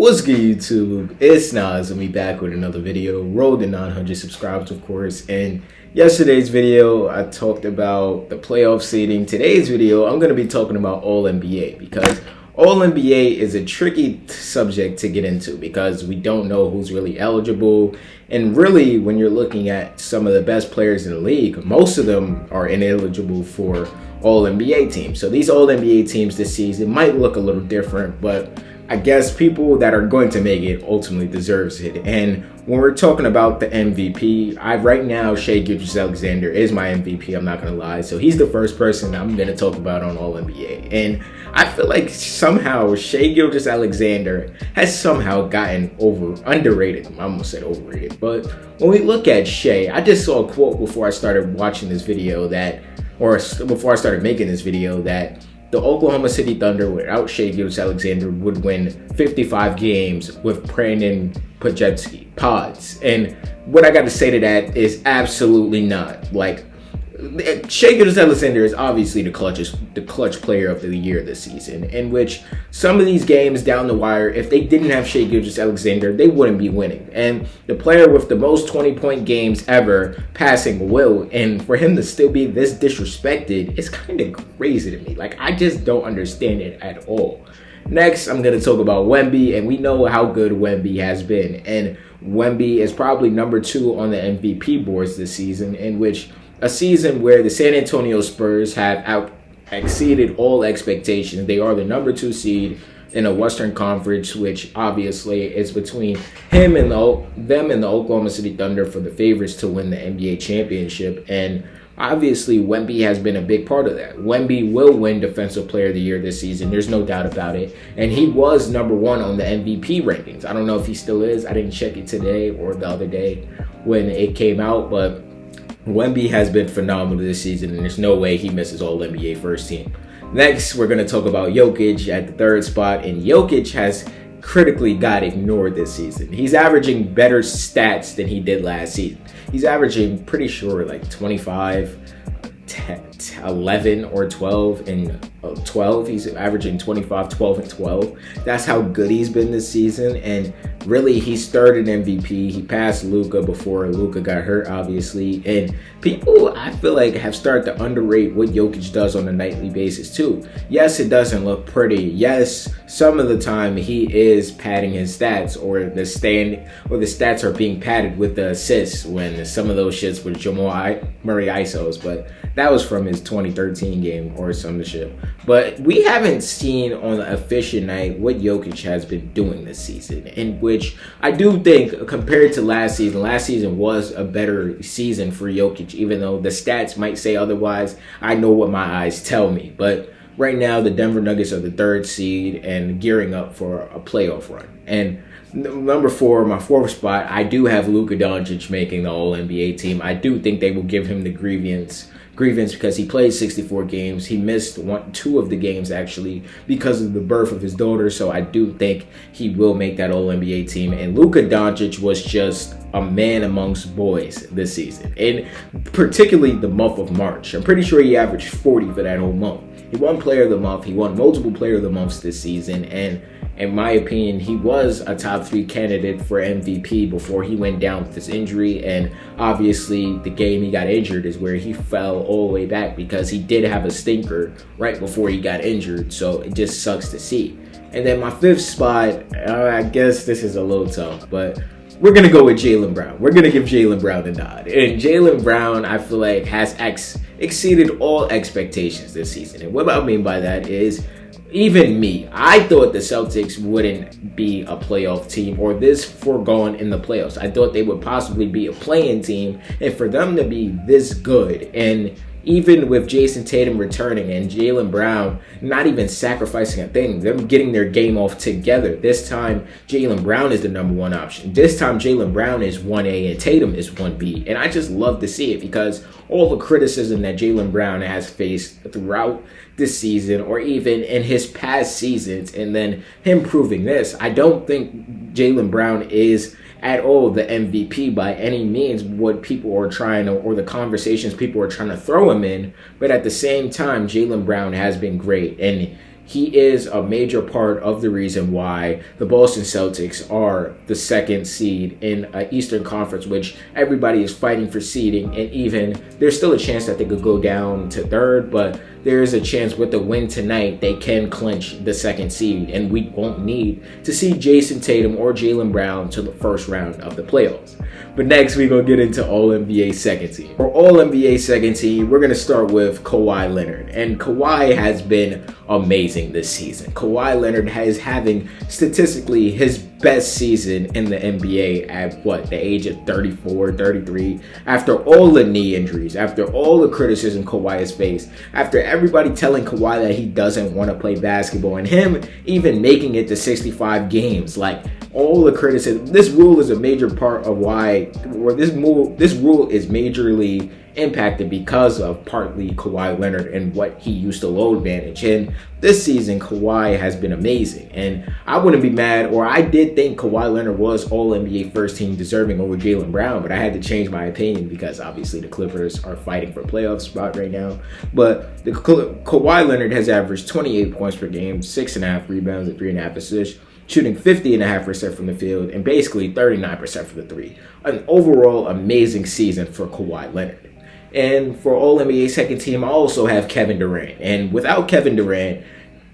What's good, YouTube? It's Nas and we back with another video. Road to 900 subscribers, of course. And yesterday's video, I talked about the playoff seeding. Today's video, I'm going to be talking about All-NBA because All-NBA is a tricky subject to get into because we don't know who's really eligible. And really, when you're looking at some of the best players in the league, most of them are ineligible for All-NBA teams. So these All-NBA teams this season might look a little different, but I guess people that are going to make it ultimately deserves it. And when we're talking about the MVP, right now Shai Gilgeous-Alexander is my MVP. I'm not going to lie. So he's the first person I'm going to talk about on All-NBA. And I feel like somehow Shai Gilgeous-Alexander has somehow gotten underrated. I almost said overrated. But when we look at Shai, I just saw a quote before I started watching this video before I started making this video that the Oklahoma City Thunder without Shai Gilgeous-Alexander would win 55 games with Brandon Pods. And what I got to say to that is absolutely not. Like, Shai Gilgeous-Alexander is obviously the clutch player of the year this season, in which some of these games down the wire, if they didn't have Shai Gilgeous-Alexander, they wouldn't be winning. And the player with the most 20-point games ever passing Will, and for him to still be this disrespected is kind of crazy to me. Like, I just don't understand it at all. Next, I'm going to talk about Wemby, and we know how good Wemby has been. And Wemby is probably number 2 on the MVP boards this season, in which a season where the San Antonio Spurs have exceeded all expectations. They are the number 2 seed in the Western Conference, which obviously is between them and the Oklahoma City Thunder for the favorites to win the NBA championship. And obviously, Wemby has been a big part of that. Wemby will win Defensive Player of the Year this season. There's no doubt about it. And he was number 1 on the MVP rankings. I don't know if he still is. I didn't check it today or the other day when it came out, but Wemby has been phenomenal this season, and there's no way he misses All-NBA first team. Next, we're going to talk about Jokic at the 3rd spot, and Jokic has critically got ignored this season. He's averaging better stats than he did last season. He's averaging, pretty sure, like 25, 11 or 12 and 12. He's averaging 25, 12, and 12. That's how good he's been this season. And really, he's 3rd in MVP. He passed Luka before Luka got hurt, obviously. And people, I feel like, have started to underrate what Jokic does on a nightly basis too. Yes, it doesn't look pretty. Yes, some of the time he is padding his stats, or the stats are being padded with the assists when some of those shits were Jamal Murray ISOs, but that was from his 2013 game or some shit. But we haven't seen on an efficient night what Jokic has been doing this season, in which I do think, compared to last season was a better season for Jokic, even though the stats might say otherwise. I know what my eyes tell me. But right now, the Denver Nuggets are the 3rd seed and gearing up for a playoff run. And number 4, my 4th spot, I do have Luka Doncic making the All-NBA team. I do think they will give him the grievance because he played 64 games. He missed 2 of the games actually because of the birth of his daughter. So I do think he will make that All-NBA team. And Luka Doncic was just a man amongst boys this season, and particularly the month of March. I'm pretty sure he averaged 40 for that whole month. He won Player of the Month. He won multiple Player of the Months this season, and in my opinion, he was a top 3 candidate for MVP before he went down with this injury. And obviously, the game he got injured is where he fell all the way back, because he did have a stinker right before he got injured. So it just sucks to see. And then my 5th spot, I guess this is a little tough, but we're going to go with Jaylen Brown. We're going to give Jaylen Brown a nod. And Jaylen Brown, I feel like, has exceeded all expectations this season. And what I mean by that is, even me, I thought the Celtics wouldn't be a playoff team or this foregone in the playoffs. I thought they would possibly be a play-in team, and for them to be this good, and even with Jason Tatum returning and Jaylen Brown not even sacrificing a thing, them getting their game off together. This time, Jaylen Brown is the number 1 option. This time, Jaylen Brown is 1A and Tatum is 1B. And I just love to see it, because all the criticism that Jaylen Brown has faced throughout this season, or even in his past seasons, and then him proving this, I don't think Jaylen Brown is at all the MVP by any means, what people are trying to, or the conversations people are trying to throw him in. But at the same time, Jaylen Brown has been great, and he is a major part of the reason why the Boston Celtics are the second seed in an Eastern Conference, which everybody is fighting for seeding, and even there's still a chance that they could go down to third, but there is a chance with the win tonight they can clinch the second seed, and we won't need to see Jason Tatum or Jaylen Brown to the first round of the playoffs. But next, we're going to get into All-NBA second team. For All-NBA second team, we're going to start with Kawhi Leonard. And Kawhi has been amazing this season. Kawhi Leonard is having statistically his best season in the NBA at the age of 34, 33, after all the knee injuries, after all the criticism Kawhi has faced, after everybody telling Kawhi that he doesn't want to play basketball, and him even making it to 65 games. Like, all the criticism, this rule is a major part of why, or this rule is majorly impacted because of partly Kawhi Leonard and what he used to load manage. And this season, Kawhi has been amazing. And I wouldn't be mad, or I did think Kawhi Leonard was All-NBA first team deserving over Jaylen Brown, but I had to change my opinion because obviously the Clippers are fighting for a playoff spot right now. But Kawhi Leonard has averaged 28 points per game, 6.5 rebounds, and 3.5 assists, shooting 50.5% from the field and basically 39% from the three. An overall amazing season for Kawhi Leonard. And for All-NBA second team, I also have Kevin Durant. And without Kevin Durant,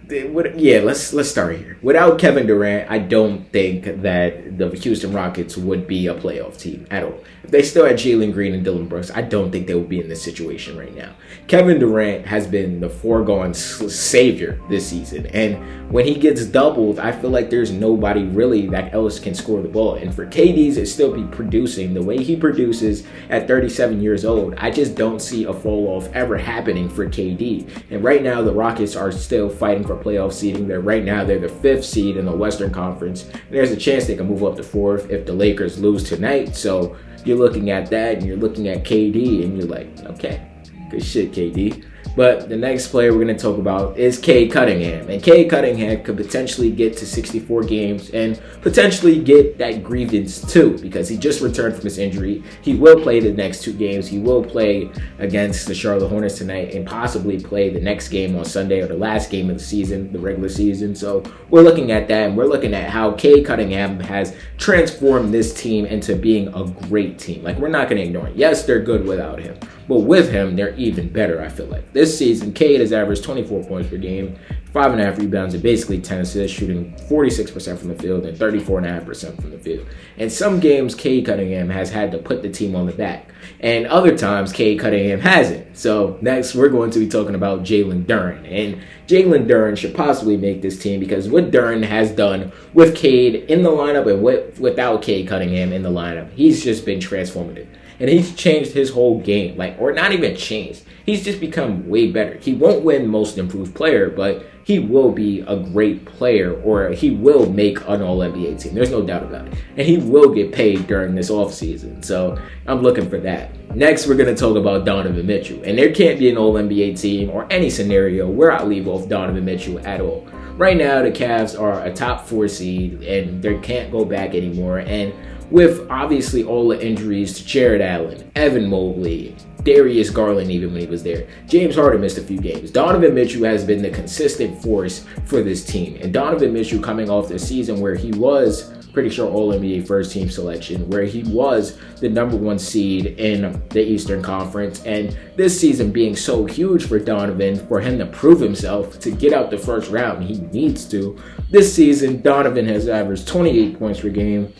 let's start here. Without Kevin Durant, I don't think that the Houston Rockets would be a playoff team at all. If they still had Jalen Green and Dillon Brooks, I don't think they would be in this situation right now. Kevin Durant has been the foregone savior this season. And when he gets doubled, I feel like there's nobody really that else can score the ball. And for KD to still be producing the way he produces at 37 years old, I just don't see a fall off ever happening for KD. And right now, the Rockets are still fighting for playoff seeding. They're the 5th seed in the Western Conference. There's a chance they can move up to 4th if the Lakers lose tonight. So you're looking at that, and you're looking at KD, and you're like, okay, good shit, KD. But the next player we're going to talk about is Cade Cunningham. And Cade Cunningham could potentially get to 64 games and potentially get that grievance too, because he just returned from his injury. He will play the next 2 games. He will play against the Charlotte Hornets tonight and possibly play the next game on Sunday, or the last game of the season, the regular season. So we're looking at that, and we're looking at how Cade Cunningham has transformed this team into being a great team. Like, we're not going to ignore it. Yes, they're good without him, but with him, they're even better, I feel like. This season, Cade has averaged 24 points per game, 5.5 rebounds, and basically 10 assists, shooting 46% from the field and 34.5% from the field. And some games, Cade Cunningham has had to put the team on the back, and other times, Cade Cunningham hasn't. So next, we're going to be talking about Jalen Duren. And Jalen Duren should possibly make this team, because what Duren has done with Cade in the lineup and without Cade Cunningham in the lineup, he's just been transformative. And he's changed his whole game, or not even changed. He's just become way better. He won't win Most Improved Player, but he will be a great player, or he will make an All-NBA team. There's no doubt about it. And he will get paid during this offseason. So I'm looking for that. Next, we're going to talk about Donovan Mitchell. And there can't be an All-NBA team or any scenario where I leave off Donovan Mitchell at all. Right now, the Cavs are a top 4 seed, and they can't go back anymore. And with obviously all the injuries to Jared Allen, Evan Mobley, Darius Garland, even when he was there, James Harden missed a few games. Donovan Mitchell has been the consistent force for this team. And Donovan Mitchell, coming off the season where he was pretty sure All-NBA first team selection, where he was the number 1 seed in the Eastern Conference, and this season being so huge for Donovan, for him to prove himself, to get out the first round, he needs to. This season, Donovan has averaged 28 points per game,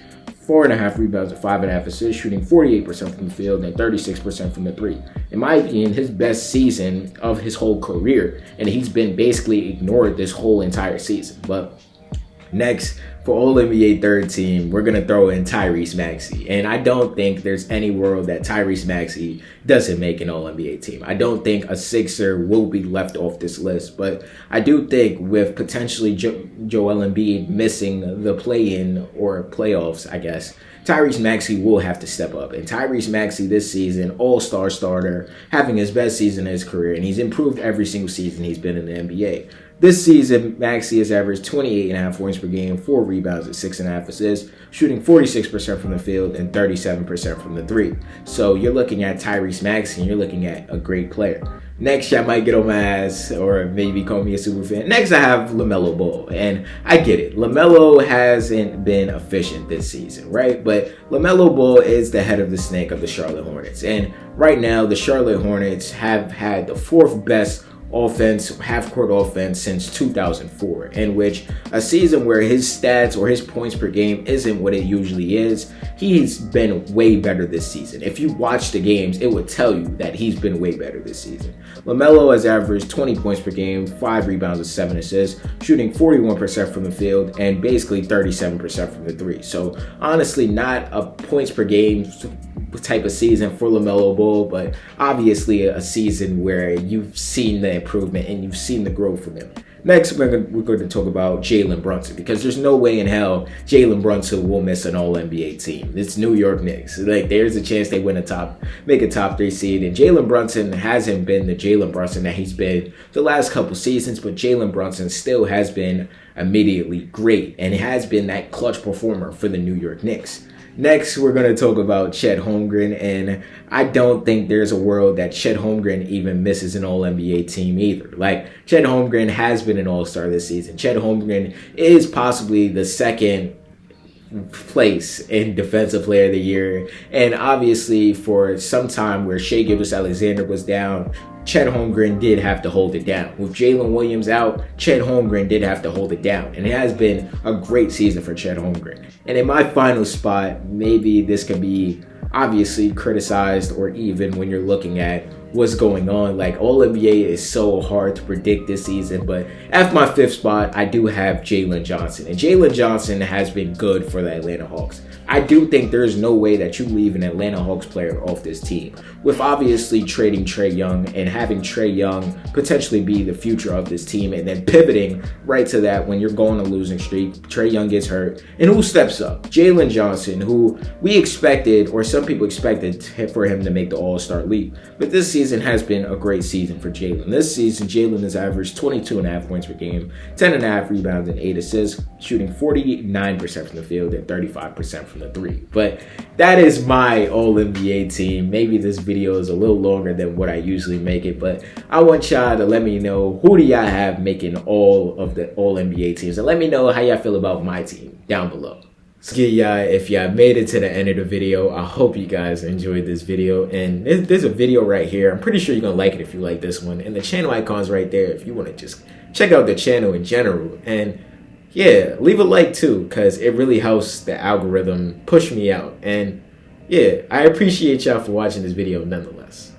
4.5 rebounds and 5.5 assists, shooting 48% from the field and 36% from the three. In my opinion, his best season of his whole career, and he's been basically ignored this whole entire season. But next, for All-NBA third team, we're going to throw in Tyrese Maxey. And I don't think there's any world that Tyrese Maxey doesn't make an All-NBA team. I don't think a Sixer will be left off this list. But I do think with potentially Joel Embiid missing the play-in or playoffs, I guess, Tyrese Maxey will have to step up. And Tyrese Maxey this season, all-star starter, having his best season in his career. And he's improved every single season he's been in the NBA. This season, Maxey has averaged 28.5 points per game, 4 rebounds, and 6.5 assists, shooting 46% from the field and 37% from the three. So you're looking at Tyrese Maxey, and you're looking at a great player. Next, I might get on my ass or maybe call me a super fan. Next, I have LaMelo Ball, and I get it. LaMelo hasn't been efficient this season, right? But LaMelo Ball is the head of the snake of the Charlotte Hornets, and right now, the Charlotte Hornets have had the 4th best half-court offense since 2004, in which a season where his stats or his points per game isn't what it usually is, he's been way better this season. If you watch the games, it would tell you that he's been way better this season. LaMelo has averaged 20 points per game, 5 rebounds and 7 assists, shooting 41% from the field and basically 37% from the three. So honestly, not a points per game type of season for LaMelo Ball, but obviously a season where you've seen the improvement and you've seen the growth from him. Next, we're going to talk about Jalen Brunson, because there's no way in hell Jalen Brunson will miss an All-NBA team. It's New York Knicks. Like, there's a chance they make a top 3 seed, and Jalen Brunson hasn't been the Jalen Brunson that he's been the last couple seasons, but Jalen Brunson still has been immediately great and has been that clutch performer for the New York Knicks. Next, we're going to talk about Chet Holmgren, and I don't think there's a world that Chet Holmgren even misses an All-NBA team either. Like, Chet Holmgren has been an All-Star this season. Chet Holmgren is possibly the second place in Defensive Player of the Year, and obviously for some time where Shai Gilgeous-Alexander was down, Chet Holmgren did have to hold it down. With Jalen Williams out, Chet Holmgren did have to hold it down. And it has been a great season for Chet Holmgren. And in my final spot, maybe this could be obviously criticized, or even when you're looking at what's going on. Like, All-NBA is so hard to predict this season. But at my 5th spot, I do have Jalen Johnson. And Jalen Johnson has been good for the Atlanta Hawks. I do think there's no way that you leave an Atlanta Hawks player off this team. With obviously trading Trae Young and having Trae Young potentially be the future of this team, and then pivoting right to that when you're going on a losing streak, Trae Young gets hurt, and who steps up? Jalen Johnson, who we expected, or some people expected, for him to make the All-Star leap. But this season has been a great season for Jalen. This season, Jalen has averaged 22.5 points per game, 10.5 rebounds, and 8 assists, shooting 49% from the field and 35% from the three. But that is my All-NBA team. Maybe this video is a little longer than what I usually make it, but I want y'all to let me know, who do y'all have making all of the All-NBA teams, and let me know how y'all feel about my team down below. So yeah, if y'all made it to the end of the video, I hope you guys enjoyed this video. And there's a video right here. I'm pretty sure you're gonna like it if you like this one, and the channel icon's right there if you want to just check out the channel in general. And yeah, leave a like too, because it really helps the algorithm push me out. And yeah, I appreciate y'all for watching this video nonetheless.